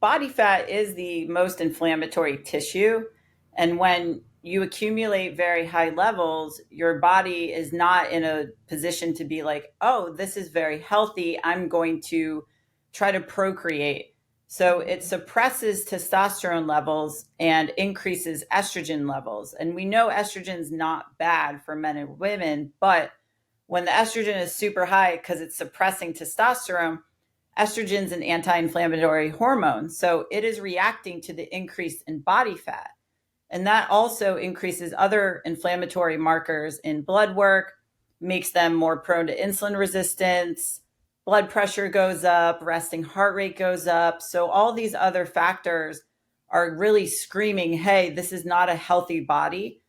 body fat is the most inflammatory tissue. And when you accumulate very high levels, your body is not in a position to be like, oh, this is very healthy. I'm going to try to procreate. So it suppresses testosterone levels and increases estrogen levels. And we know estrogen is not bad for men and women, but when the estrogen is super high because it's suppressing testosterone, estrogen is an anti-inflammatory hormone. So it is reacting to the increase in body fat. And that also increases other inflammatory markers in blood work, makes them more prone to insulin resistance, blood pressure goes up, resting heart rate goes up. So all these other factors are really screaming, hey, this is not a healthy body.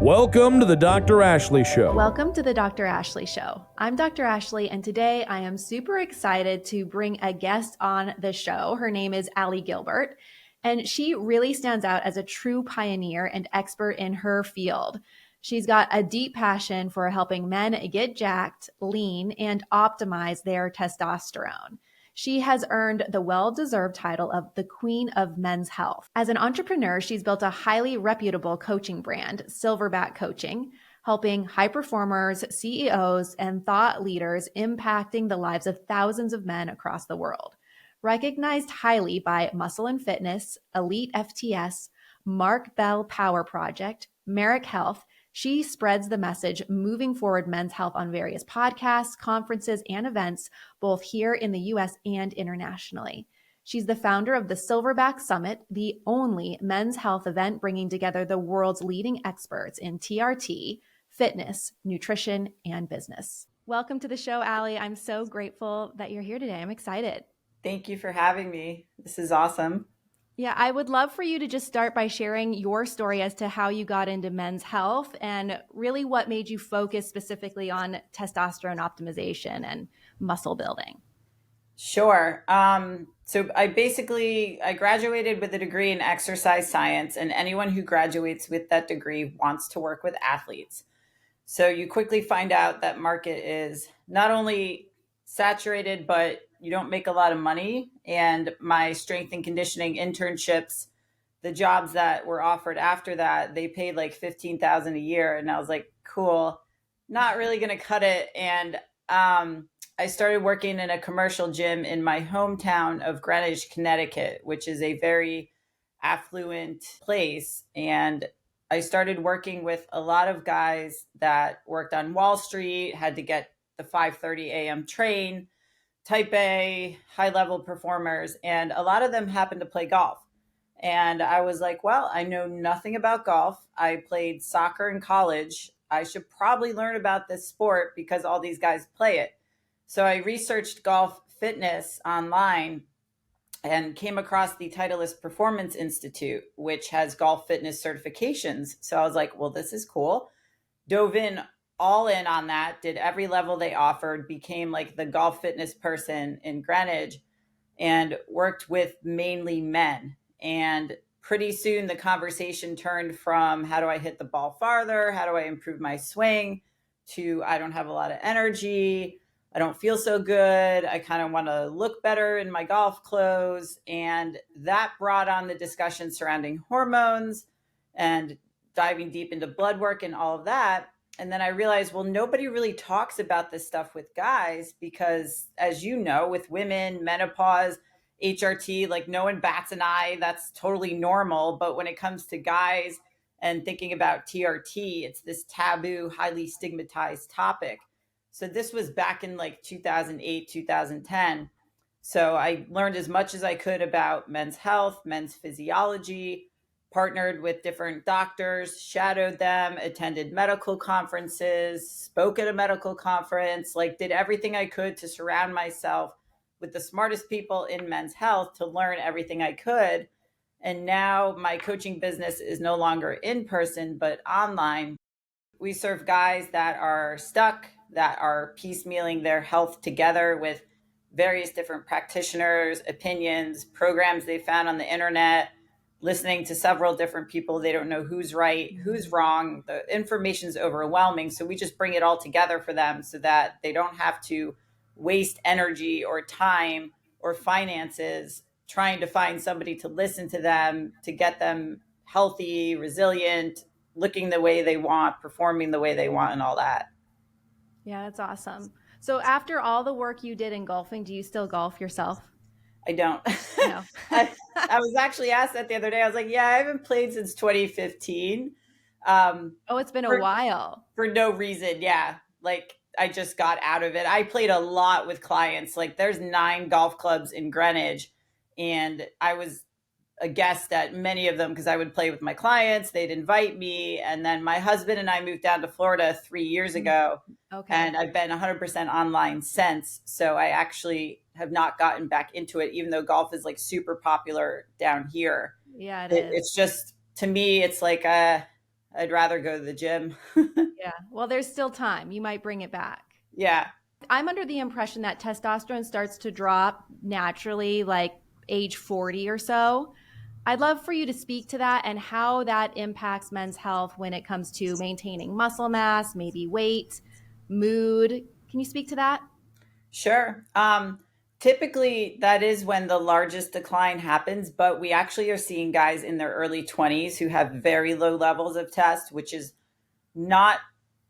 Welcome to the Dr. Ashley Show. Welcome to the Dr. Ashley Show. I'm Dr. Ashley, and today I am super excited to bring a guest on the show. Her name is Gilbert, and she really stands out as a true pioneer and expert in her field. She's got a deep passion for helping men get jacked, lean, and optimize their testosterone. She has earned the well-deserved title of the Queen of Men's Health. As an entrepreneur, she's built a highly reputable coaching brand, Silverback Coaching, helping high performers, CEOs, and thought leaders impacting the lives of thousands of men across the world. Recognized highly by Muscle and Fitness, Elite FTS, Mark Bell Power Project, Merrick Health, she spreads the message moving forward men's health on various podcasts, conferences, and events, both here in the US and internationally. She's the founder of the Silverback Summit, the only men's health event bringing together the world's leading experts in TRT, fitness, nutrition, and business. Welcome to the show, Allie. I'm so grateful that you're here today. I'm excited. Thank you for having me. This is awesome. Yeah, I would love for you to just start by sharing your story as to how you got into men's health and really what made you focus specifically on testosterone optimization and muscle building. Sure. So I graduated with a degree in exercise science, and anyone who graduates with that degree wants to work with athletes. So you quickly find out that market is not only saturated, but you don't make a lot of money. And my strength and conditioning internships, the jobs that were offered after that, they paid like $15,000 a year. And I was like, cool, not really going to cut it. And I started working in a commercial gym in my hometown of Greenwich, Connecticut, which is a very affluent place. And I started working with a lot of guys that worked on Wall Street, had to get the 5:30 a.m. train, type A, high level performers. And a lot of them happened to play golf. And I was like, well, I know nothing about golf. I played soccer in college. I should probably learn about this sport because all these guys play it. So I researched golf fitness online and came across the Titleist Performance Institute, which has golf fitness certifications. So I was like, well, this is cool. Dove in all in on that, did every level they offered, became like the golf fitness person in Greenwich, and worked with mainly men. And pretty soon the conversation turned from how do I hit the ball farther? How do I improve my swing? To I don't have a lot of energy. I don't feel so good. I kind of want to look better in my golf clothes. And that brought on the discussion surrounding hormones and diving deep into blood work and all of that. And then I realized, well, nobody really talks about this stuff with guys because, as you know, with women, menopause, HRT, like no one bats an eye. That's totally normal. But when it comes to guys and thinking about TRT, it's this taboo, highly stigmatized topic. So this was back in like 2008, 2010. So I learned as much as I could about men's health, men's physiology, partnered with different doctors, shadowed them, attended medical conferences, spoke at a medical conference, like did everything I could to surround myself with the smartest people in men's health to learn everything I could. And now my coaching business is no longer in person, but online. We serve guys that are stuck, that are piecemealing their health together with various different practitioners, opinions, programs they found on the internet, listening to several different people. They don't know who's right, who's wrong. The information is overwhelming. So we just bring it all together for them so that they don't have to waste energy or time or finances, trying to find somebody to listen to them, to get them healthy, resilient, looking the way they want, performing the way they want, and all that. Yeah, that's awesome. So after all the work you did in golfing, do you still golf yourself? I don't. No. I, I was actually asked that the other day. I was like, yeah, I haven't played since 2015. Um, Oh, it's been a for, while. for no reason. Yeah. Like I just got out of it. I played a lot with clients. Like there's 9 golf clubs in Greenwich, and I was a guest at many of them because I would play with my clients. They'd invite me. And then my husband and I moved down to Florida 3 years ago. Okay. And I've been 100% online since. So I actually have not gotten back into it, even though golf is like super popular down here. Yeah, it is. It's just, to me, it's like, I'd rather go to the gym. Yeah. Well, there's still time. You might bring it back. Yeah. I'm under the impression that testosterone starts to drop naturally, like age 40 or so. I'd love for you to speak to that and how that impacts men's health when it comes to maintaining muscle mass, maybe weight, mood. Can you speak to that? Sure. Typically, that is when the largest decline happens, but we actually are seeing guys in their early 20s who have very low levels of test, which is not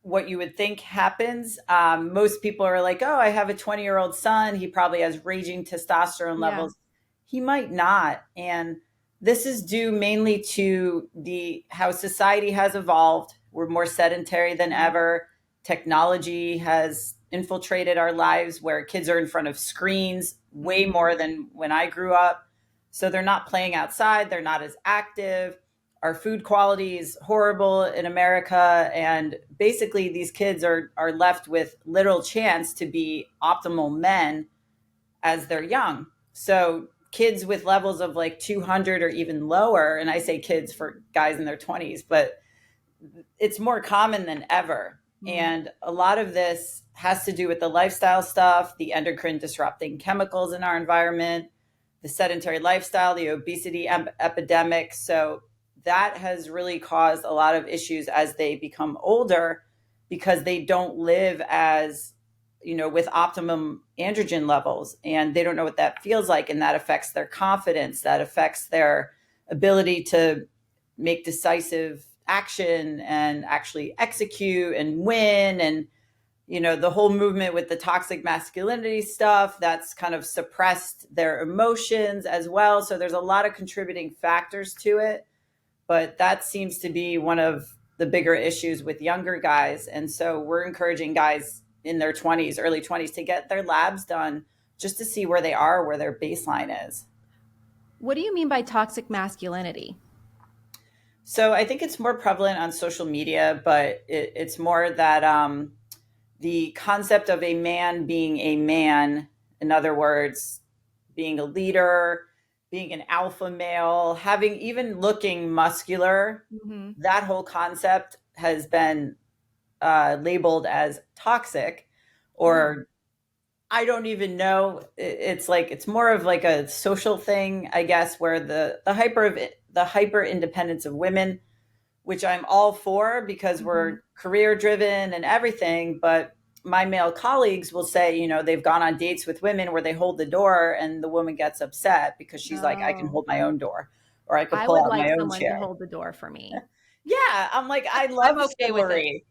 what you would think happens. Most people are like, oh, I have a 20-year-old son. He probably has raging testosterone Yeah. levels. He might not. And this is due mainly to the how society has evolved. We're more sedentary than ever. Technology has infiltrated our lives where kids are in front of screens way more than when I grew up. So they're not playing outside, they're not as active. Our food quality is horrible in America. And basically, these kids are left with little chance to be optimal men as they're young. So kids with levels of like 200 or even lower, and I say kids for guys in their 20s, but it's more common than ever. And a lot of this has to do with the lifestyle stuff, the endocrine disrupting chemicals in our environment, the sedentary lifestyle, the obesity epidemic. So that has really caused a lot of issues as they become older because they don't live as, with optimum androgen levels, and they don't know what that feels like. And that affects their confidence, that affects their ability to make decisive action and actually execute and win. And the whole movement with the toxic masculinity stuff, that's kind of suppressed their emotions as well. So there's a lot of contributing factors to it, but that seems to be one of the bigger issues with younger guys. And so we're encouraging guys in their 20s, early 20s, to get their labs done just to see where they are, where their baseline is. What do you mean by toxic masculinity? So I think it's more prevalent on social media, but it's more that the concept of a man being a man, in other words, being a leader, being an alpha male, having even looking muscular, that whole concept has been labeled as toxic, or I don't even know. It's like it's more of like a social thing, I guess, where the hyper independence of women, which I'm all for because we're career driven and everything. But my male colleagues will say, they've gone on dates with women where they hold the door and the woman gets upset because she's like, I can Oh, hold my own door, or I could I pull would out like my own someone to chair. hold the door for me. Yeah. I'm like, I I'm love okay with it. chivalry.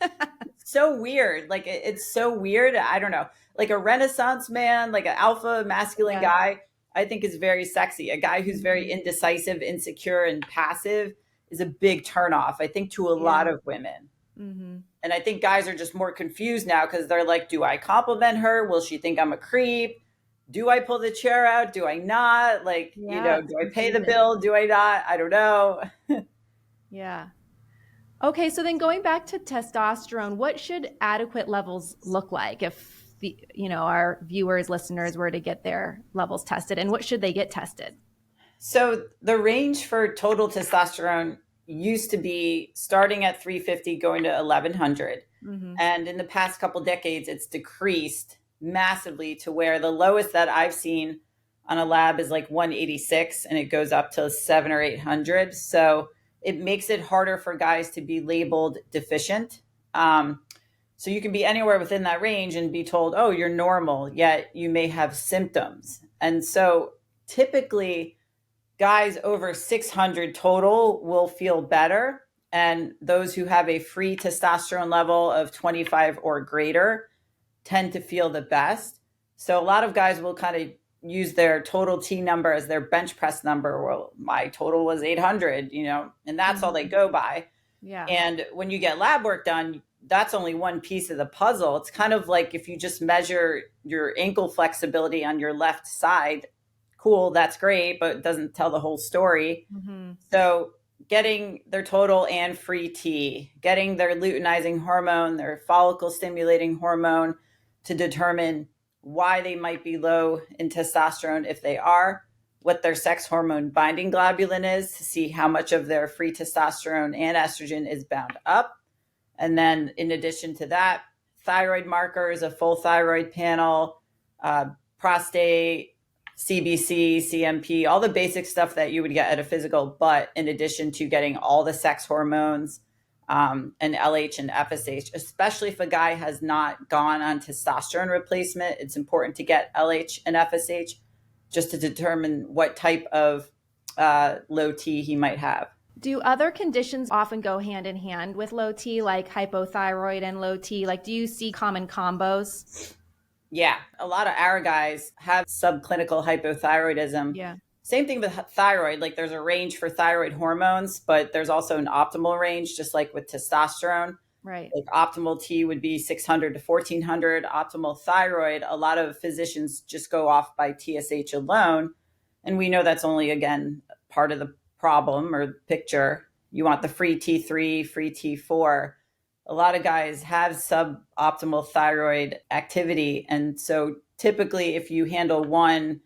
It's so weird. Like it's so weird. I don't know. Like a Renaissance man, like an alpha masculine Yeah. guy, I think is very sexy. A guy who's very indecisive, insecure, and passive is a big turnoff, I think, to a lot Yeah. of women. And I think guys are just more confused now because they're like, do I compliment her? Will she think I'm a creep? Do I pull the chair out? Do I not? Like, Yeah, it's do I pay the confusing. bill? Do I not? I don't know. Yeah. Okay, so then going back to testosterone, what should adequate levels look like if our viewers, listeners were to get their levels tested, and what should they get tested? So the range for total testosterone used to be starting at 350 going to 1100. And in the past couple decades, it's decreased massively to where the lowest that I've seen on a lab is like 186, and it goes up to 7 or 800. So it makes it harder for guys to be labeled deficient. So you can be anywhere within that range and be told, oh, you're normal, yet you may have symptoms. And so typically guys over 600 total will feel better. And those who have a free testosterone level of 25 or greater tend to feel the best. So a lot of guys will kind of use their total T number as their bench press number. Well, my total was 800, and that's all they go by. Yeah. And when you get lab work done, that's only one piece of the puzzle. It's kind of like if you just measure your ankle flexibility on your left side, cool, that's great, but it doesn't tell the whole story. So getting their total and free T, getting their luteinizing hormone, their follicle stimulating hormone to determine why they might be low in testosterone if they are, what their sex hormone binding globulin is to see how much of their free testosterone and estrogen is bound up. And then in addition to that, thyroid markers, a full thyroid panel, prostate, CBC, CMP, all the basic stuff that you would get at a physical, but in addition to getting all the sex hormones, and LH and FSH, especially if a guy has not gone on testosterone replacement, it's important to get LH and FSH just to determine what type of low T he might have. Do other conditions often go hand in hand with low T, like hypothyroid and low T? Like, do you see common combos? Yeah, a lot of our guys have subclinical hypothyroidism. Yeah. Same thing with thyroid. Like there's a range for thyroid hormones, but there's also an optimal range, just like with testosterone. Right. Like optimal T would be 600 to 1400. Optimal thyroid, a lot of physicians just go off by TSH alone. And we know that's only, again, part of the problem or picture. You want the free T3, free T4. A lot of guys have suboptimal thyroid activity. And so typically if you handle one,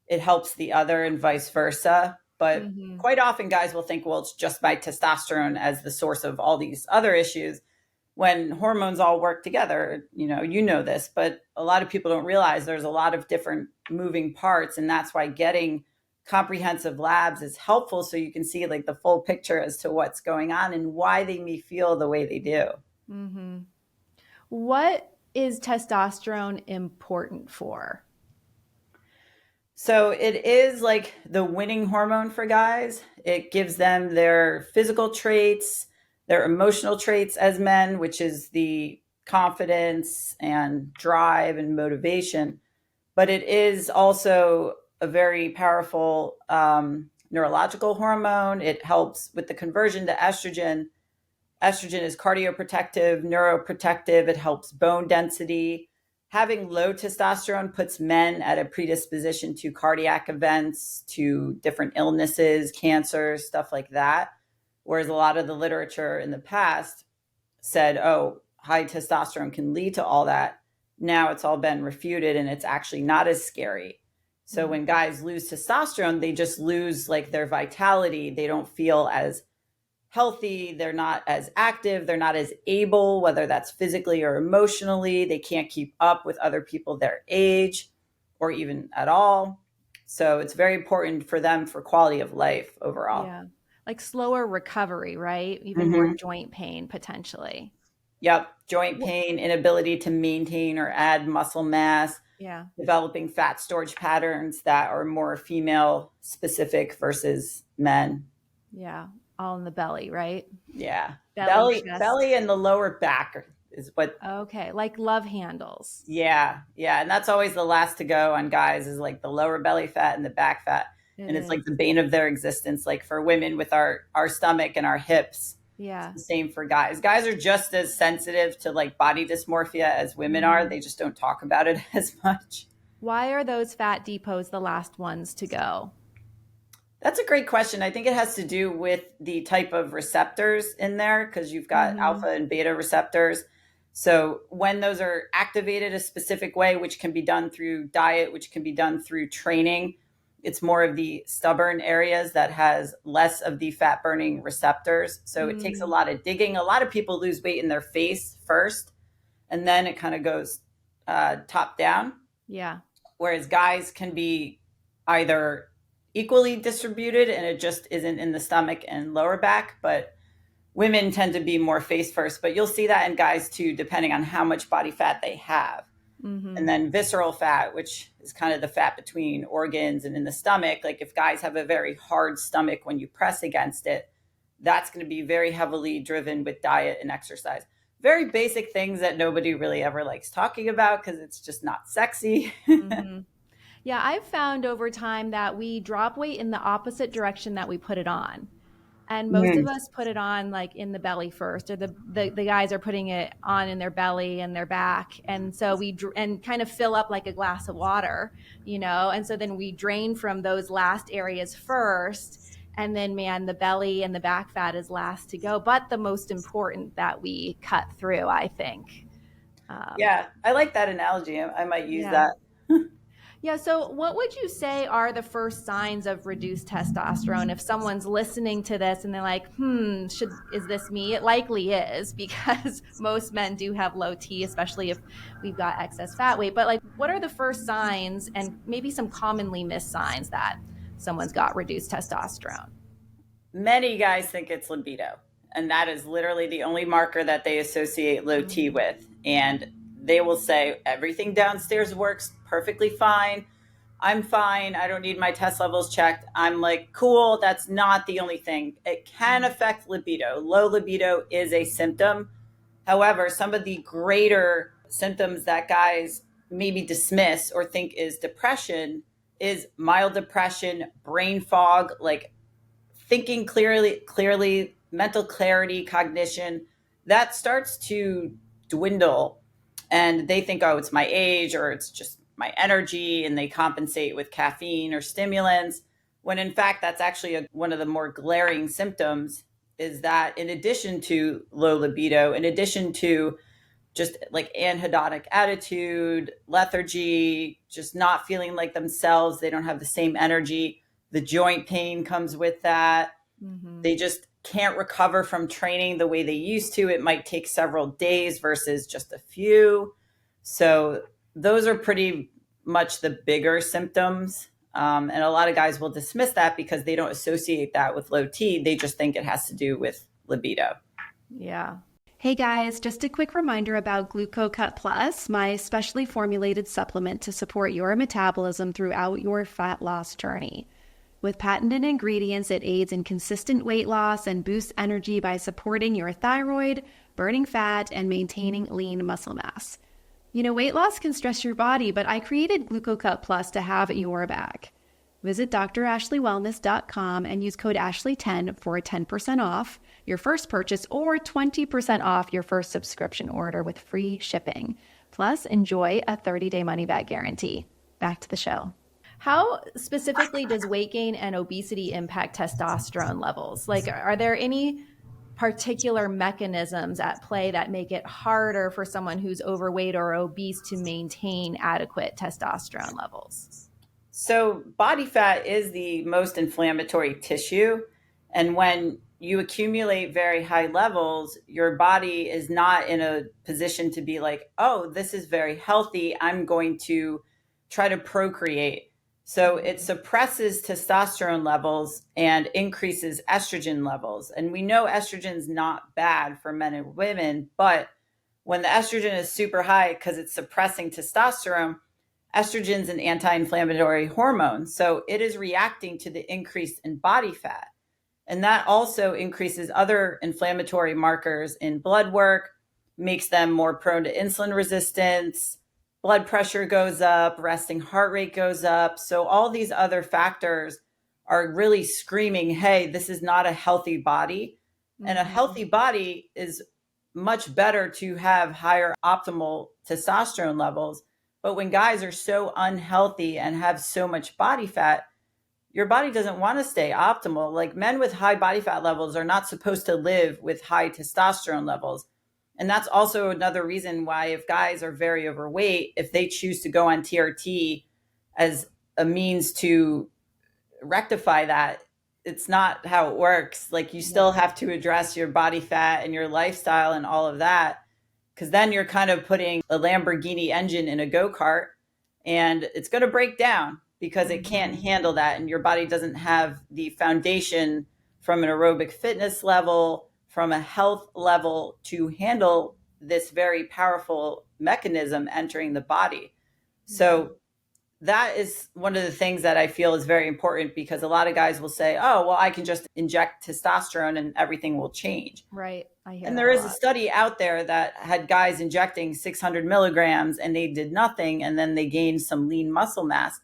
it helps the other and vice versa. But quite often guys will think, well, it's just my testosterone as the source of all these other issues when hormones all work together. You know this, but a lot of people don't realize there's a lot of different moving parts. And that's why getting comprehensive labs is helpful, so you can see like the full picture as to what's going on and why they may feel the way they do. What is testosterone important for? So it is like the winning hormone for guys. It gives them their physical traits, their emotional traits as men, which is the confidence and drive and motivation. But it is also a very powerful neurological hormone. It helps with the conversion to estrogen. Estrogen is cardioprotective, neuroprotective. It helps bone density. Having low testosterone puts men at a predisposition to cardiac events, to different illnesses, cancer, stuff like that. Whereas a lot of the literature in the past said, oh, high testosterone can lead to all that. Now it's all been refuted and it's actually not as scary. So when guys lose testosterone, they just lose like their vitality. They don't feel as healthy. They're not as active. They're not as able, whether that's physically or emotionally. They can't keep up with other people their age or even at all. So it's very important for them for quality of life overall. Yeah. Like slower recovery, right? Even more joint pain potentially. Yep. Joint pain, inability to maintain or add muscle mass. Yeah. Developing fat storage patterns that are more female specific versus men. Yeah. All in the belly, right? Yeah. Belly, Belly and the lower back is what. Okay. Like love handles. Yeah. Yeah. And that's always the last to go on guys is like the lower belly fat and the back fat. And it's like the bane of their existence. Like for women with our stomach and our hips. Yeah. It's the same for guys. Guys are just as sensitive to like body dysmorphia as women are. They just don't talk about it as much. Why are those fat depots the last ones to go? That's a great question. I think it has to do with the type of receptors in there because you've got alpha and beta receptors. So when those are activated a specific way, which can be done through diet, which can be done through training, it's more of the stubborn areas that has less of the fat burning receptors. So it takes a lot of digging. A lot of people lose weight in their face first, and then it kind of goes top down. Yeah. Whereas guys can be either equally distributed and it just isn't in the stomach and lower back, but women tend to be more face first. But you'll see that in guys too, depending on how much body fat they have. And then visceral fat, which is kind of the fat between organs and in the stomach. Like if guys have a very hard stomach when you press against it, that's going to be very heavily driven with diet and exercise. Very basic things that nobody really ever likes talking about because it's just not sexy. Yeah, I've found over time that we drop weight in the opposite direction that we put it on. And most of us put it on like in the belly first, or the guys are putting it on in their belly and their back. And so and kind of fill up like a glass of water, and so then we drain from those last areas first. And then, man, the belly and the back fat is last to go, but the most important that we cut through, I think. Yeah, I like that analogy. I might use Yeah. that. Yeah. So, what would you say are the first signs of reduced testosterone if someone's listening to this and they're like, is this me? It likely is because most men do have low T, especially if we've got excess fat weight. But, like, what are the first signs and maybe some commonly missed signs that someone's got reduced testosterone? Many guys think it's libido, and that is literally the only marker that they associate low T with. And they will say, everything downstairs works perfectly fine. I'm fine. I don't need my test levels checked. I'm like, cool. That's not the only thing. It can affect libido. Low libido is a symptom. However, some of the greater symptoms that guys maybe dismiss or think is depression is mild depression, brain fog, like thinking clearly, mental clarity, cognition. That starts to dwindle, and they think, oh, it's my age or it's just my energy, and they compensate with caffeine or stimulants, when in fact that's actually one of the more glaring symptoms. Is that in addition to low libido, in addition to just like anhedonic attitude, lethargy, just not feeling like themselves, they don't have the same energy, the joint pain comes with that. They just can't recover from training the way they used to. It might take several days versus just a few. So those are pretty much the bigger symptoms. And a lot of guys will dismiss that because they don't associate that with low T. They just think it has to do with libido. Yeah. Hey guys, just a quick reminder about GlucoCut Plus, my specially formulated supplement to support your metabolism throughout your fat loss journey. With patented ingredients, it aids in consistent weight loss and boosts energy by supporting your thyroid, burning fat, and maintaining lean muscle mass. Weight loss can stress your body, but I created GlucoCut Plus to have your back. Visit dr.ashleywellness.com and use code Ashley10 for 10% off your first purchase or 20% off your first subscription order with free shipping. Plus, enjoy a 30-day money-back guarantee. Back to the show. How specifically does weight gain and obesity impact testosterone levels? Like, are there any particular mechanisms at play that make it harder for someone who's overweight or obese to maintain adequate testosterone levels? So body fat is the most inflammatory tissue. And when you accumulate very high levels, your body is not in a position to be like, oh, this is very healthy, I'm going to try to procreate. So it suppresses testosterone levels and increases estrogen levels. And we know estrogen is not bad for men and women, but when the estrogen is super high because it's suppressing testosterone, estrogen is an anti-inflammatory hormone. So it is reacting to the increase in body fat. And that also increases other inflammatory markers in blood work, makes them more prone to insulin resistance, blood pressure goes up, resting heart rate goes up. So all these other factors are really screaming, hey, this is not a healthy body. And a healthy body is much better to have higher optimal testosterone levels. But when guys are so unhealthy and have so much body fat, your body doesn't want to stay optimal. Like men with high body fat levels are not supposed to live with high testosterone levels. And that's also another reason why if guys are very overweight, if they choose to go on TRT as a means to rectify that, it's not how it works. Like you still have to address your body fat and your lifestyle and all of that, because then you're kind of putting a Lamborghini engine in a go-kart and it's going to break down because it can't handle that. And your body doesn't have the foundation from an aerobic fitness level, from a health level to handle this very powerful mechanism entering the body. So that is one of the things that I feel is very important, because a lot of guys will say, oh, well, I can just inject testosterone and everything will change. Right. I hear And that there a is a lot. study out there that had guys injecting 600 milligrams and they did nothing, and then they gained some lean muscle mass.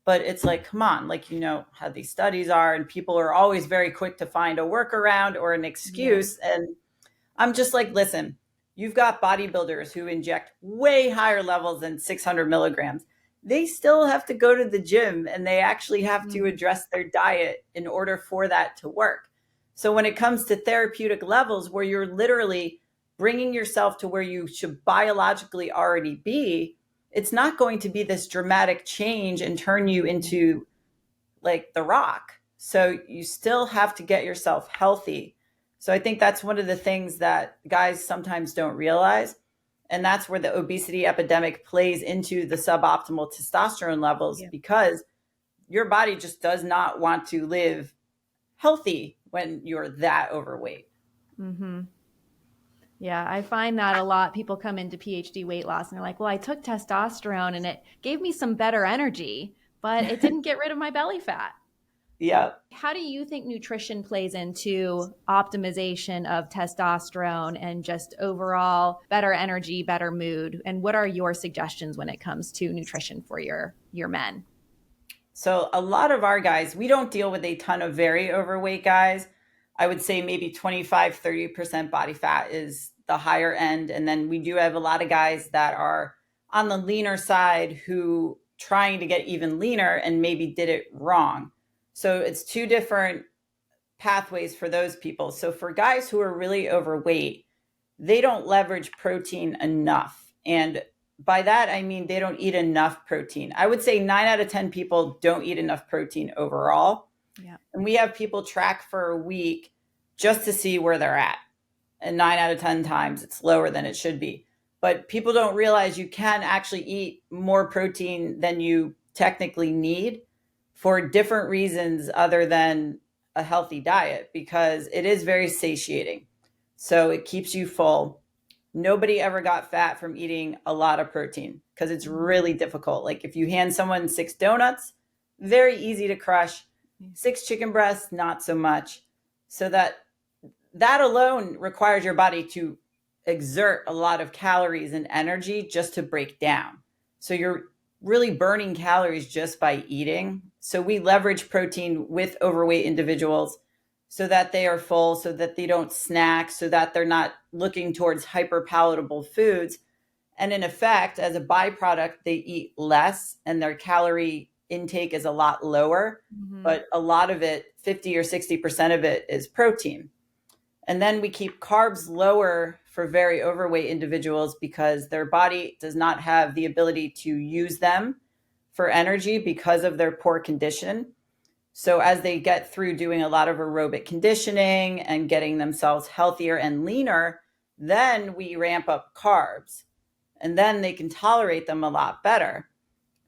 But it's like, come on, like, you know how these studies are, and people are always very quick to find a workaround or an excuse. And I'm just like, listen, you've got bodybuilders who inject way higher levels than 600 milligrams. They still have to go to the gym, and they actually have to address their diet in order for that to work. So when it comes to therapeutic levels where you're literally bringing yourself to where you should biologically already be, it's not going to be this dramatic change and turn you into like The Rock. So you still have to get yourself healthy. So I think that's one of the things that guys sometimes don't realize. And that's where the obesity epidemic plays into the suboptimal testosterone levels, because your body just does not want to live healthy when you're that overweight. Yeah, I find that a lot. People come into PhD weight loss and they're like, well, I took testosterone and it gave me some better energy, but it didn't get rid of my belly fat. Yeah. How do you think nutrition plays into optimization of testosterone and just overall better energy, better mood? And what are your suggestions when it comes to nutrition for your men? So a lot of our guys, we don't deal with a ton of very overweight guys. I would say maybe 25, 30% body fat is the higher end. And then we do have a lot of guys that are on the leaner side who trying to get even leaner and maybe did it wrong. So it's two different pathways for those people. So for guys who are really overweight, they don't leverage protein enough. And by that, I mean they don't eat enough protein. I would say 9 out of 10 people don't eat enough protein overall. Yeah. And we have people track for a week just to see where they're at. And 9 out of 10 times it's lower than it should be. But people don't realize you can actually eat more protein than you technically need for different reasons other than a healthy diet, because it is very satiating. So it keeps you full. Nobody ever got fat from eating a lot of protein, because it's really difficult. Like if you hand someone 6 donuts, very easy to crush. 6 chicken breasts, not so much. So that alone requires your body to exert a lot of calories and energy just to break down. So you're really burning calories just by eating. So we leverage protein with overweight individuals so that they are full, so that they don't snack, so that they're not looking towards hyper palatable foods. And in effect, as a byproduct, they eat less and their calorie intake is a lot lower, but a lot of it, 50 or 60% of it is protein. And then we keep carbs lower for very overweight individuals because their body does not have the ability to use them for energy because of their poor condition. So as they get through doing a lot of aerobic conditioning and getting themselves healthier and leaner, then we ramp up carbs, and then they can tolerate them a lot better.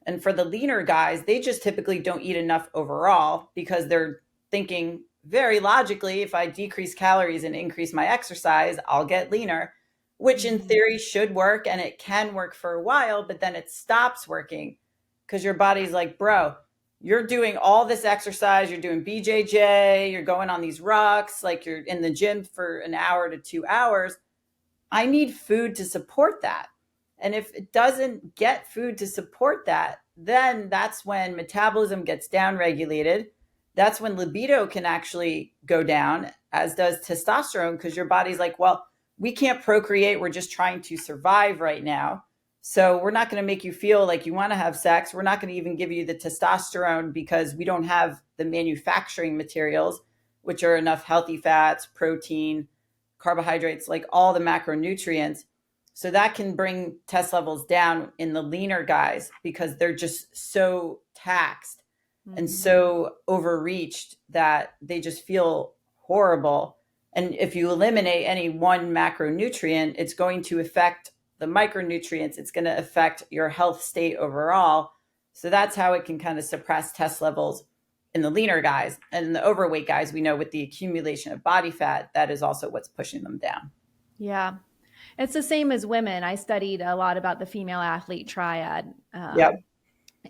And for the leaner guys, they just typically don't eat enough overall because they're thinking very logically, if I decrease calories and increase my exercise, I'll get leaner, which in theory should work, and it can work for a while, but then it stops working because your body's like, bro, you're doing all this exercise, you're doing BJJ, you're going on these rucks, like you're in the gym for an hour to 2 hours. I need food to support that. And if it doesn't get food to support that, then that's when metabolism gets downregulated. That's when libido can actually go down, as does testosterone, because your body's like, well, we can't procreate. We're just trying to survive right now. So we're not going to make you feel like you want to have sex. We're not going to even give you the testosterone because we don't have the manufacturing materials, which are enough healthy fats, protein, carbohydrates, like all the macronutrients. So that can bring test levels down in the leaner guys because they're just so taxed and so overreached that they just feel horrible. And if you eliminate any one macronutrient, it's going to affect the micronutrients. It's going to affect your health state overall. So that's how it can kind of suppress test levels in the leaner guys. And the overweight guys, we know with the accumulation of body fat, that is also what's pushing them down. Yeah. It's the same as women. I studied a lot about the female athlete triad. Yep.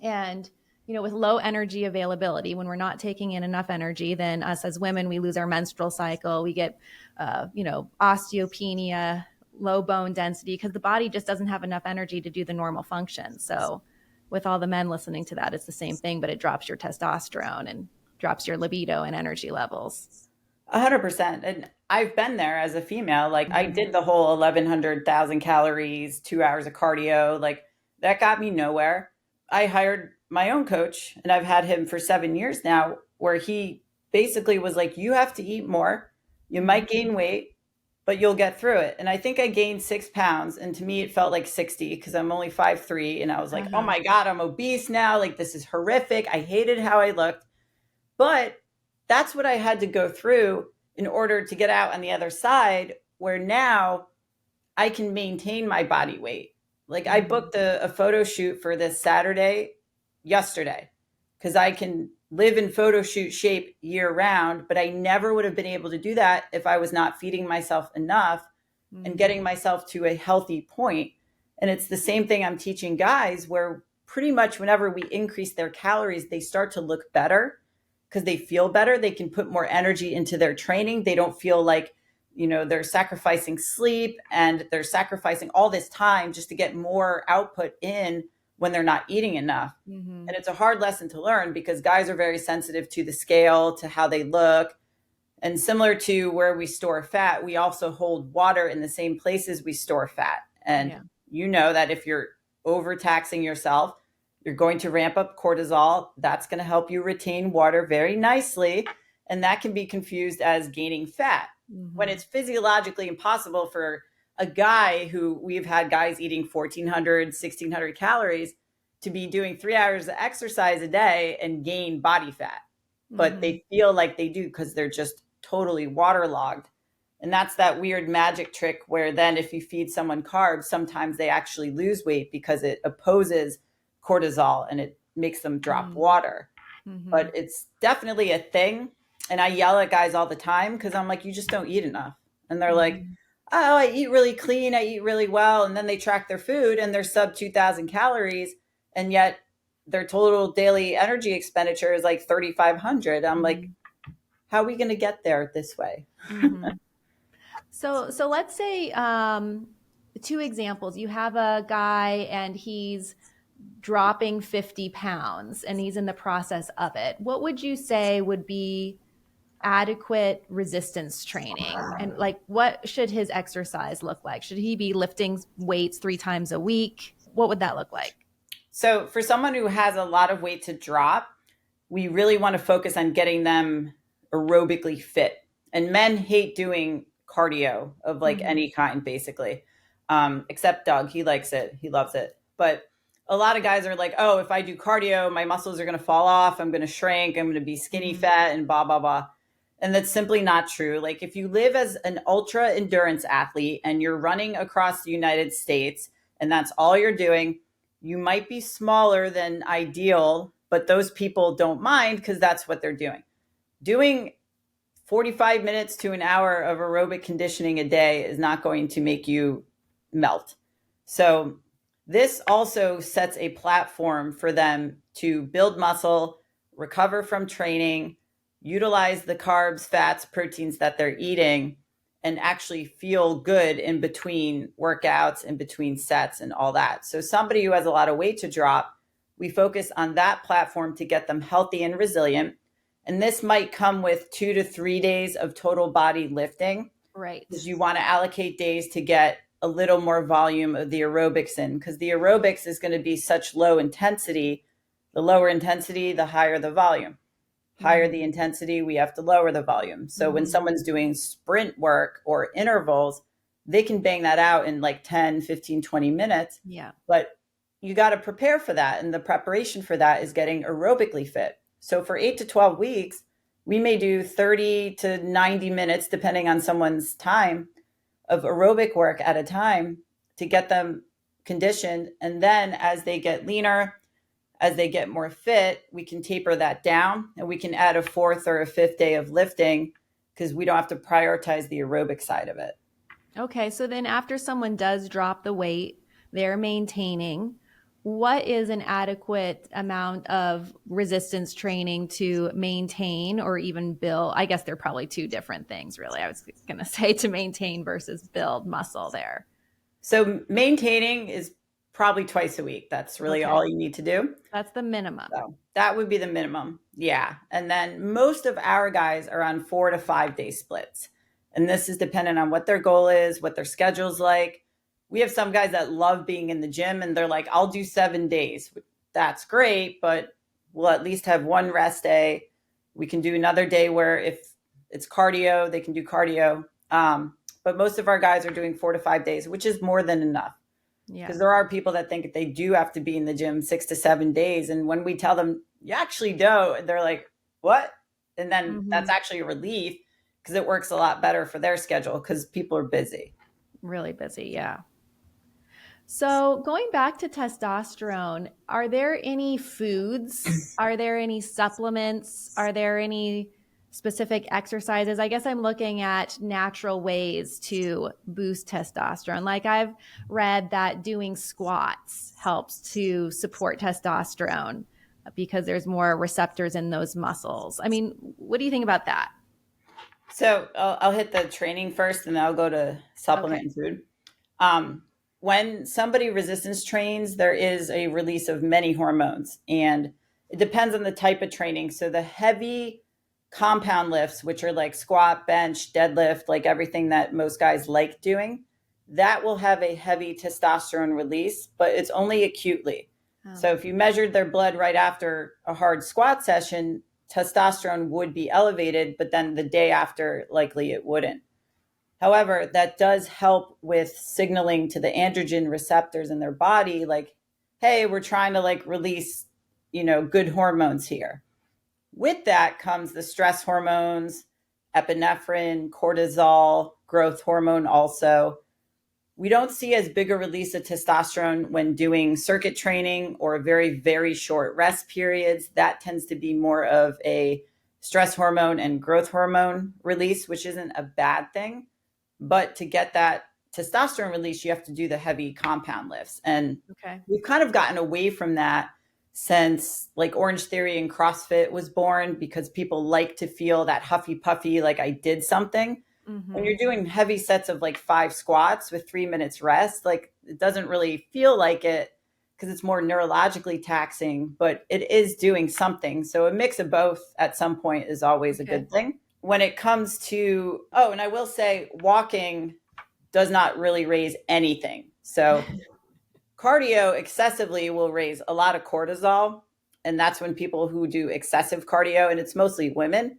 And, with low energy availability, when we're not taking in enough energy, then us as women, we lose our menstrual cycle. We get, osteopenia, low bone density, because the body just doesn't have enough energy to do the normal function. So with all the men listening to that, it's the same thing, but it drops your testosterone and drops your libido and energy levels. 100%. And I've been there as a female. Like I did the whole 1100,000 calories, 2 hours of cardio. Like that got me nowhere. I hired my own coach and I've had him for 7 years now, where he basically was like, you have to eat more. You might gain weight, but you'll get through it. And I think I gained 6 pounds. And to me, it felt like 60 because I'm only 5'3". And I was like, oh my God, I'm obese now. Like this is horrific. I hated how I looked. But that's what I had to go through in order to get out on the other side, where now I can maintain my body weight. Like I booked a photo shoot for this Saturday yesterday because I can live in photo shoot shape year round, but I never would have been able to do that if I was not feeding myself enough and getting myself to a healthy point. And it's the same thing I'm teaching guys, where pretty much whenever we increase their calories, they start to look better because they feel better. They can put more energy into their training. They don't feel like, they're sacrificing sleep and they're sacrificing all this time just to get more output in when they're not eating enough. And it's a hard lesson to learn because guys are very sensitive to the scale, to how they look. And similar to where we store fat, we also hold water in the same places we store fat. And you know that if you're overtaxing yourself, you're going to ramp up cortisol. That's going to help you retain water very nicely. And that can be confused as gaining fat when it's physiologically impossible for a guy who we've had guys eating 1,400, 1,600 calories to be doing 3 hours of exercise a day and gain body fat. But they feel like they do because they're just totally waterlogged. And that's that weird magic trick where then if you feed someone carbs, sometimes they actually lose weight because it opposes cortisol and it makes them drop water. But it's definitely a thing. And I yell at guys all the time because I'm like, you just don't eat enough. And they're like, oh, I eat really clean. I eat really well. And then they track their food and they're sub 2,000 calories. And yet their total daily energy expenditure is like 3,500. I'm like, how are we going to get there this way? So let's say 2 examples. You have a guy and he's dropping 50 pounds and he's in the process of it. What would you say would be adequate resistance training? And like, what should his exercise look like? Should he be lifting weights 3 times a week? What would that look like? So for someone who has a lot of weight to drop, we really want to focus on getting them aerobically fit. And men hate doing cardio of like any kind, basically, except Doug. He likes it. He loves it. But a lot of guys are like, oh, if I do cardio, my muscles are going to fall off. I'm going to shrink. I'm going to be skinny fat and blah, blah, blah. And that's simply not true. Like if you live as an ultra endurance athlete and you're running across the United States and that's all you're doing, you might be smaller than ideal, but those people don't mind because that's what they're doing. Doing 45 minutes to an hour of aerobic conditioning a day is not going to make you melt. So this also sets a platform for them to build muscle, recover from training, utilize the carbs, fats, proteins that they're eating, and actually feel good in between workouts, in between sets and all that. So somebody who has a lot of weight to drop, we focus on that platform to get them healthy and resilient. And this might come with 2 to 3 days of total body lifting. Right. Because you want to allocate days to get a little more volume of the aerobics in, because the aerobics is going to be such low intensity. The lower intensity, the higher the volume. Higher the intensity, we have to lower the volume. So when someone's doing sprint work or intervals, they can bang that out in like 10, 15, 20 minutes. Yeah. But you got to prepare for that. And the preparation for that is getting aerobically fit. So for 8 to 12 weeks, we may do 30 to 90 minutes, depending on someone's time, of aerobic work at a time to get them conditioned. And then as they get leaner, as they get more fit, we can taper that down and we can add a 4th or a 5th day of lifting because we don't have to prioritize the aerobic side of it. Okay, so then after someone does drop the weight, they're maintaining. What is an adequate amount of resistance training to maintain or even build? I guess they're probably two different things, really. I was going to say to maintain versus build muscle there. So maintaining is probably twice a week. That's really Okay, all you need to do. that's the minimum. So that would be the minimum. Yeah. And then most of our guys are on 4 to 5 day splits. And this is dependent on what their goal is, what their schedule's like. We have some guys that love being in the gym and they're like, I'll do 7 days. That's great, but we'll at least have one rest day. We can do another day where if it's cardio, they can do cardio. But most of our guys are doing 4 to 5 days, which is more than enough. Yeah. Because there are people that think they do have to be in the gym 6 to 7 days. And when we tell them, you actually don't, they're like, what? And then that's actually a relief because it works a lot better for their schedule because people are busy. Really busy, yeah. So going back to testosterone, are there any foods? Are there any supplements? Are there any specific exercises? I guess I'm looking at natural ways to boost testosterone. Like I've read that doing squats helps to support testosterone because there's more receptors in those muscles. I mean, what do you think about that? So I'll hit the training first and then I'll go to supplement and food. When somebody resistance trains, there is a release of many hormones and it depends on the type of training. So the heavy compound lifts, which are like squat, bench, deadlift, like everything that most guys like doing, that will have a heavy testosterone release, but it's only acutely. So if you measured their blood right after a hard squat session, testosterone would be elevated, but then the day after, likely it wouldn't. However, that does help with signaling to the androgen receptors in their body, like, hey, we're trying to like release, good hormones here. With that comes the stress hormones, epinephrine, cortisol, growth hormone also. We don't see as big a release of testosterone when doing circuit training or very, very short rest periods. That tends to be more of a stress hormone and growth hormone release, which isn't a bad thing. But to get that testosterone release, you have to do the heavy compound lifts. And we've kind of gotten away from that since like Orange Theory and CrossFit was born because people like to feel that huffy puffy, like I did something. When you're doing heavy sets of like 5 squats with 3 minutes rest, like it doesn't really feel like it because it's more neurologically taxing, but it is doing something. So a mix of both at some point is always a good thing. When it comes to, and I will say walking does not really raise anything. So cardio excessively will raise a lot of cortisol. And that's when people who do excessive cardio, and it's mostly women,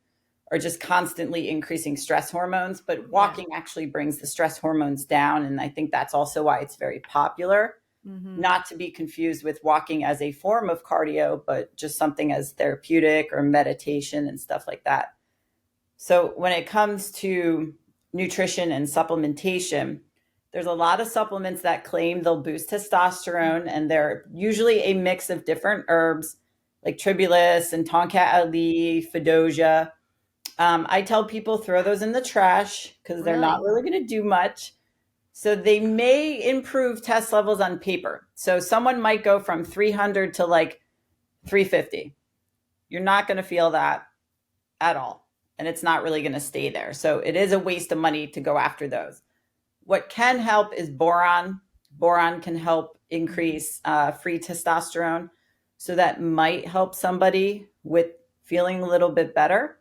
are just constantly increasing stress hormones, but walking actually brings the stress hormones down. And I think that's also why it's very popular, not to be confused with walking as a form of cardio, but just something as therapeutic or meditation and stuff like that. So when it comes to nutrition and supplementation, there's a lot of supplements that claim they'll boost testosterone, and they're usually a mix of different herbs like tribulus and tonkat ali, fedosia. I tell people throw those in the trash because they're not really going to do much. So they may improve test levels on paper. So someone might go from 300 to like 350. You're not going to feel that at all. And it's not really going to stay there. So it is a waste of money to go after those. What can help is boron. Boron can help increase free testosterone. So that might help somebody with feeling a little bit better.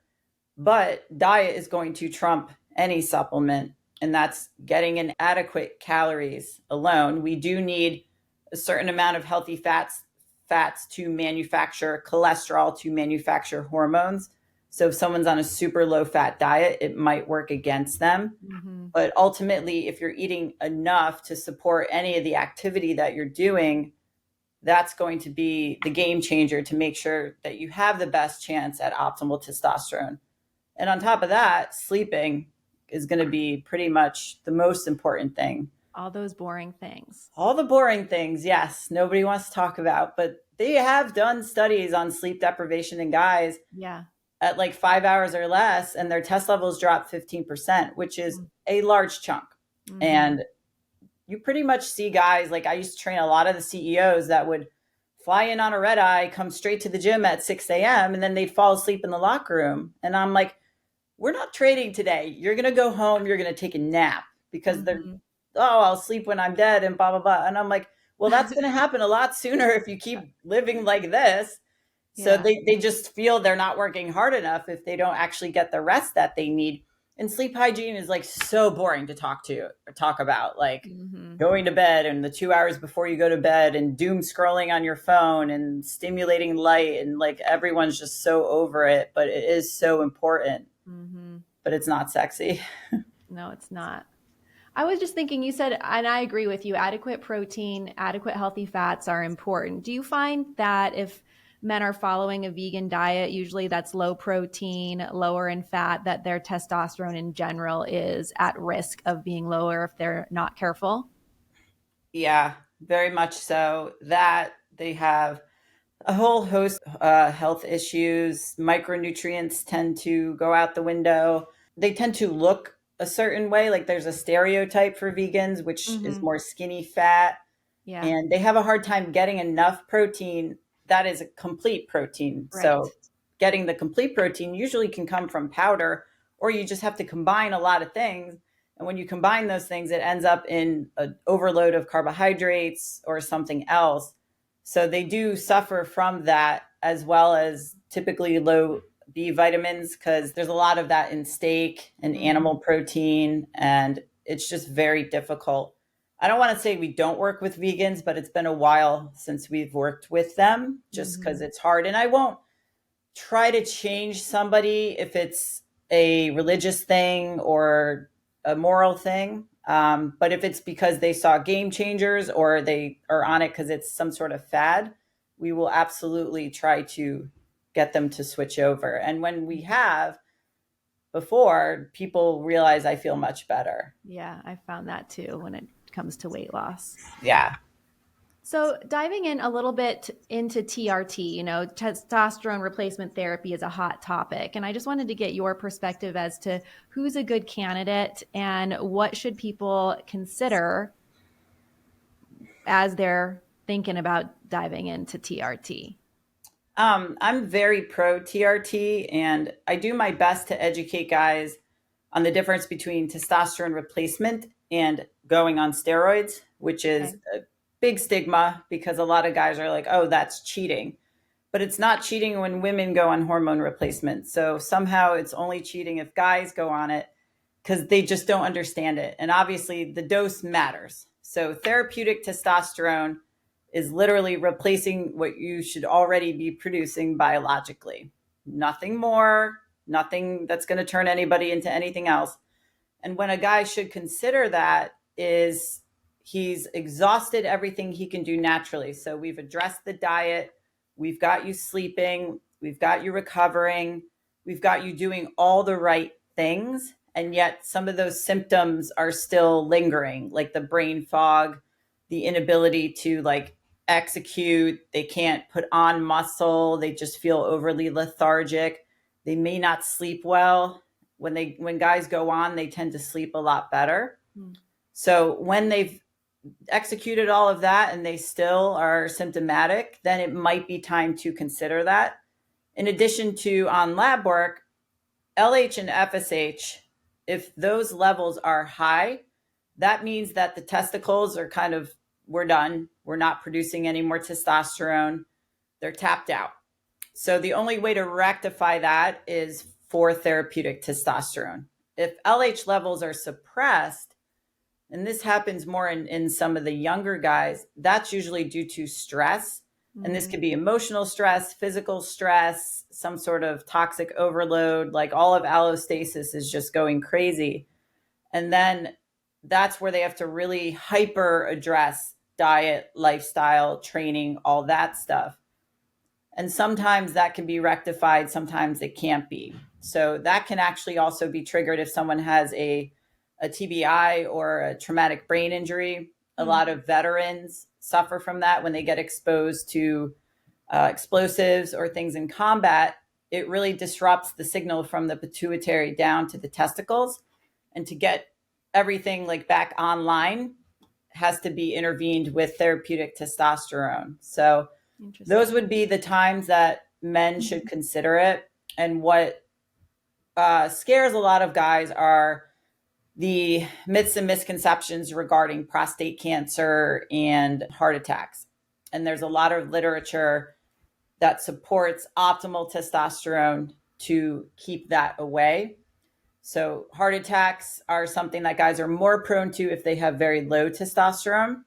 But diet is going to trump any supplement, and that's getting in adequate calories alone. We do need a certain amount of healthy fats to manufacture cholesterol, to manufacture hormones. So if someone's on a super low fat diet, it might work against them. But ultimately, if you're eating enough to support any of the activity that you're doing, that's going to be the game changer to make sure that you have the best chance at optimal testosterone. And on top of that, sleeping is going to be pretty much the most important thing. All those boring things. All the boring things, yes, nobody wants to talk about. But they have done studies on sleep deprivation in guys at like 5 hours or less, and their test levels drop 15%, which is a large chunk. And you pretty much see guys, like I used to train a lot of the CEOs that would fly in on a red eye, come straight to the gym at 6 a.m., and then they'd fall asleep in the locker room. And I'm like, we're not trading today. You're going to go home. You're going to take a nap because they're, oh, I'll sleep when I'm dead and blah, blah, blah. And I'm like, well, that's going to happen a lot sooner if you keep living like this. So they just feel they're not working hard enough if they don't actually get the rest that they need. And sleep hygiene is like so boring to talk about, like going to bed and the 2 hours before you go to bed and doom scrolling on your phone and stimulating light. And like everyone's just so over it, but it is so important, but it's not sexy. No, it's not. I was just thinking, you said, and I agree with you, adequate protein, adequate healthy fats are important. Do you find that if men are following a vegan diet, usually that's low protein, lower in fat, that their testosterone in general is at risk of being lower if they're not careful? Yeah, very much so. That they have a whole host of health issues. Micronutrients tend to go out the window. They tend to look a certain way. Like there's a stereotype for vegans, which is more skinny fat. Yeah. And they have a hard time getting enough protein that is a complete protein. Right. So getting the complete protein usually can come from powder, or you just have to combine a lot of things. And when you combine those things, it ends up in an overload of carbohydrates or something else. So they do suffer from that, as well as typically low B vitamins, because there's a lot of that in steak and animal protein. And it's just very difficult. I don't want to say we don't work with vegans, but it's been a while since we've worked with them just because it's hard. And I won't try to change somebody if it's a religious thing or a moral thing. But if it's because they saw Game Changers or they are on it because it's some sort of fad, we will absolutely try to get them to switch over. And when we have before, people realize I feel much better. Yeah, I found that too when it comes to weight loss. Yeah. So diving in a little bit into TRT, testosterone replacement therapy is a hot topic. And I just wanted to get your perspective as to who's a good candidate and what should people consider as they're thinking about diving into TRT. I'm very pro TRT, and I do my best to educate guys on the difference between testosterone replacement and going on steroids, which is a big stigma because a lot of guys are like, oh, that's cheating. But it's not cheating when women go on hormone replacement. So somehow it's only cheating if guys go on it because they just don't understand it. And obviously the dose matters. So therapeutic testosterone is literally replacing what you should already be producing biologically. Nothing more, nothing that's going to turn anybody into anything else. And when a guy should consider that is he's exhausted everything he can do naturally. So we've addressed the diet, we've got you sleeping, we've got you recovering, we've got you doing all the right things. And yet some of those symptoms are still lingering, like the brain fog, the inability to execute, they can't put on muscle, they just feel overly lethargic, they may not sleep well. When guys go on, they tend to sleep a lot better. So when they've executed all of that and they still are symptomatic, then it might be time to consider that. In addition to on lab work, LH and FSH, if those levels are high, that means that the testicles are we're done. We're not producing any more testosterone. They're tapped out. So the only way to rectify that is for therapeutic testosterone. If LH levels are suppressed, and this happens more in some of the younger guys, that's usually due to stress. And this could be emotional stress, physical stress, some sort of toxic overload, like all of allostasis is just going crazy. And then that's where they have to really hyper address diet, lifestyle, training, all that stuff. And sometimes that can be rectified, sometimes it can't be. So that can actually also be triggered if someone has a TBI or a traumatic brain injury. A lot of veterans suffer from that when they get exposed to explosives or things in combat. It really disrupts the signal from the pituitary down to the testicles. And to get everything like back online has to be intervened with therapeutic testosterone. So those would be the times that men should consider it. And what scares a lot of guys are the myths and misconceptions regarding prostate cancer and heart attacks. And there's a lot of literature that supports optimal testosterone to keep that away. So heart attacks are something that guys are more prone to if they have very low testosterone.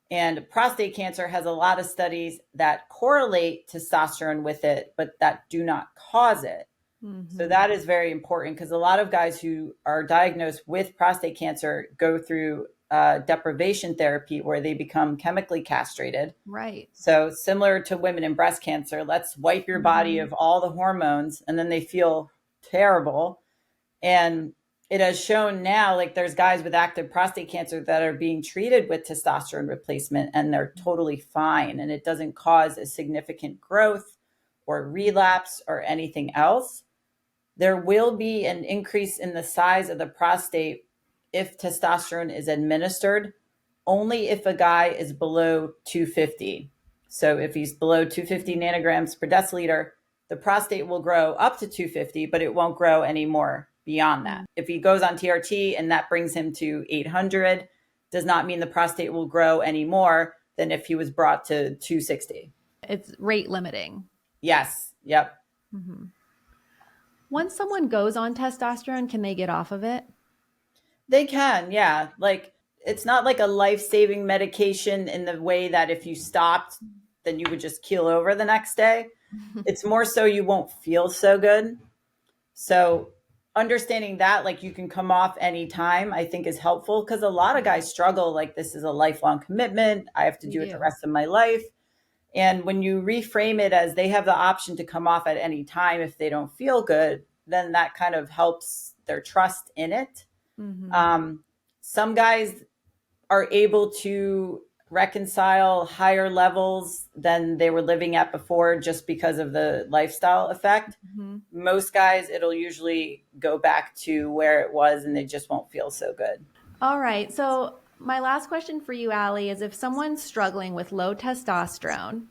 And prostate cancer has a lot of studies that correlate testosterone with it, but that do not cause it. Mm-hmm. So that is very important because a lot of guys who are diagnosed with prostate cancer go through deprivation therapy where they become chemically castrated. Right. So similar to women in breast cancer, let's wipe your body of all the hormones and then they feel terrible. And it has shown now, like there's guys with active prostate cancer that are being treated with testosterone replacement and they're totally fine. And it doesn't cause a significant growth or relapse or anything else. There will be an increase in the size of the prostate if testosterone is administered, only if a guy is below 250. So if he's below 250 nanograms per deciliter, the prostate will grow up to 250, but it won't grow anymore beyond that. If he goes on TRT and that brings him to 800, does not mean the prostate will grow any more than if he was brought to 260. It's rate limiting. Yes. Yep. Mm-hmm. Once someone goes on testosterone, can they get off of it? They can, yeah. Like it's not like a life-saving medication in the way that if you stopped, then you would just keel over the next day. It's more so you won't feel so good. So understanding that, like you can come off anytime, I think is helpful because a lot of guys struggle. Like this is a lifelong commitment. I have to do it the rest of my life. And when you reframe it as they have the option to come off at any time if they don't feel good, then that kind of helps their trust in it. Mm-hmm. Some guys are able to reconcile higher levels than they were living at before just because of the lifestyle effect. Mm-hmm. Most guys, it'll usually go back to where it was and they just won't feel so good. All right. So my last question for you, Allie, is if someone's struggling with low testosterone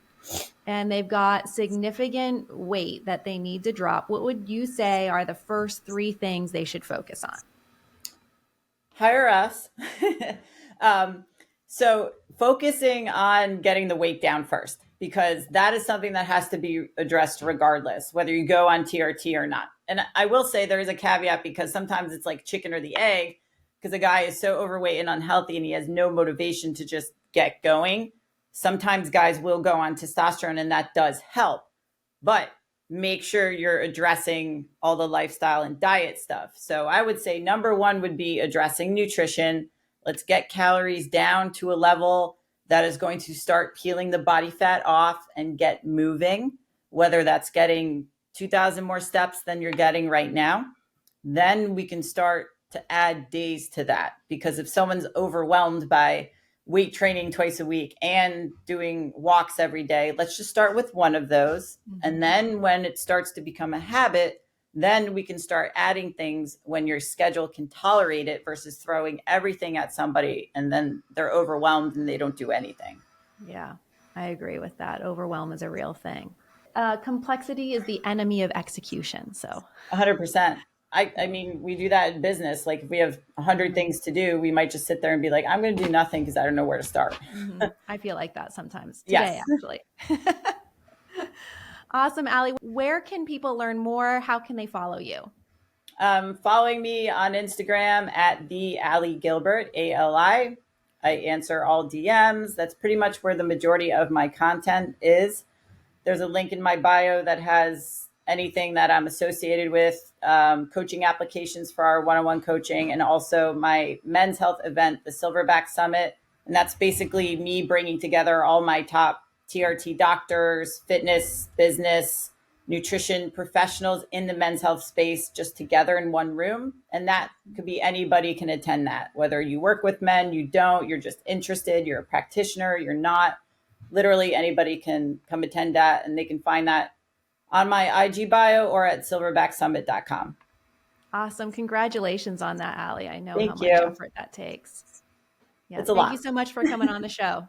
and they've got significant weight that they need to drop, what would you say are the first 3 things they should focus on? Hire us. So focusing on getting the weight down first, because that is something that has to be addressed regardless, whether you go on TRT or not. And I will say there is a caveat because sometimes it's like chicken or the egg, because a guy is so overweight and unhealthy and he has no motivation to just get going. Sometimes guys will go on testosterone and that does help, but make sure you're addressing all the lifestyle and diet stuff. So I would say number 1 would be addressing nutrition. Let's get calories down to a level that is going to start peeling the body fat off and get moving, whether that's getting 2,000 more steps than you're getting right now. Then we can start to add days to that, because if someone's overwhelmed by weight training twice a week and doing walks every day, let's just start with one of those. Mm-hmm. And then when it starts to become a habit, then we can start adding things when your schedule can tolerate it versus throwing everything at somebody and then they're overwhelmed and they don't do anything. Yeah, I agree with that. Overwhelm is a real thing. Complexity is the enemy of execution. So 100%. I mean, we do that in business. Like if we have 100 things to do, we might just sit there and be like, I'm going to do nothing because I don't know where to start. Mm-hmm. I feel like that sometimes today, actually. Awesome, Allie. Where can people learn more? How can they follow you? Following me on Instagram at the Allie Gilbert, ALI. I answer all DMs. That's pretty much where the majority of my content is. There's a link in my bio that has anything that I'm associated with, coaching applications for our one-on-one coaching, and also my men's health event, the Silverback Summit. And that's basically me bringing together all my top TRT doctors, fitness, business, nutrition professionals in the men's health space just together in one room. And that could be anybody can attend that, whether you work with men, you don't, you're just interested, you're a practitioner, you're not. Literally anybody can come attend that, and they can find that on my IG bio or at silverbacksummit.com. Awesome. Congratulations on that, Allie. I know how Thank much you. effort that takes. Yeah. It's a Thank you lot. so much for coming on the show.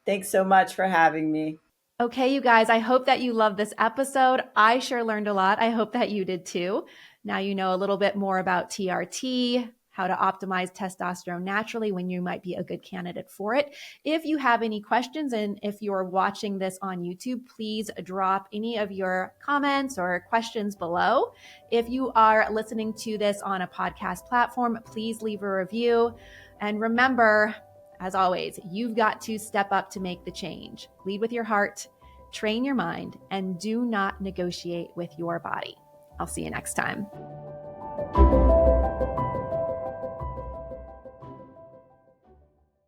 Thanks so much for having me. Okay, you guys, I hope that you loved this episode. I sure learned a lot. I hope that you did too. Now you know a little bit more about TRT, how to optimize testosterone naturally when you might be a good candidate for it. If you have any questions and if you're watching this on YouTube, please drop any of your comments or questions below. If you are listening to this on a podcast platform, please leave a review. And remember, as always, you've got to step up to make the change. Lead with your heart, train your mind, and do not negotiate with your body. I'll see you next time.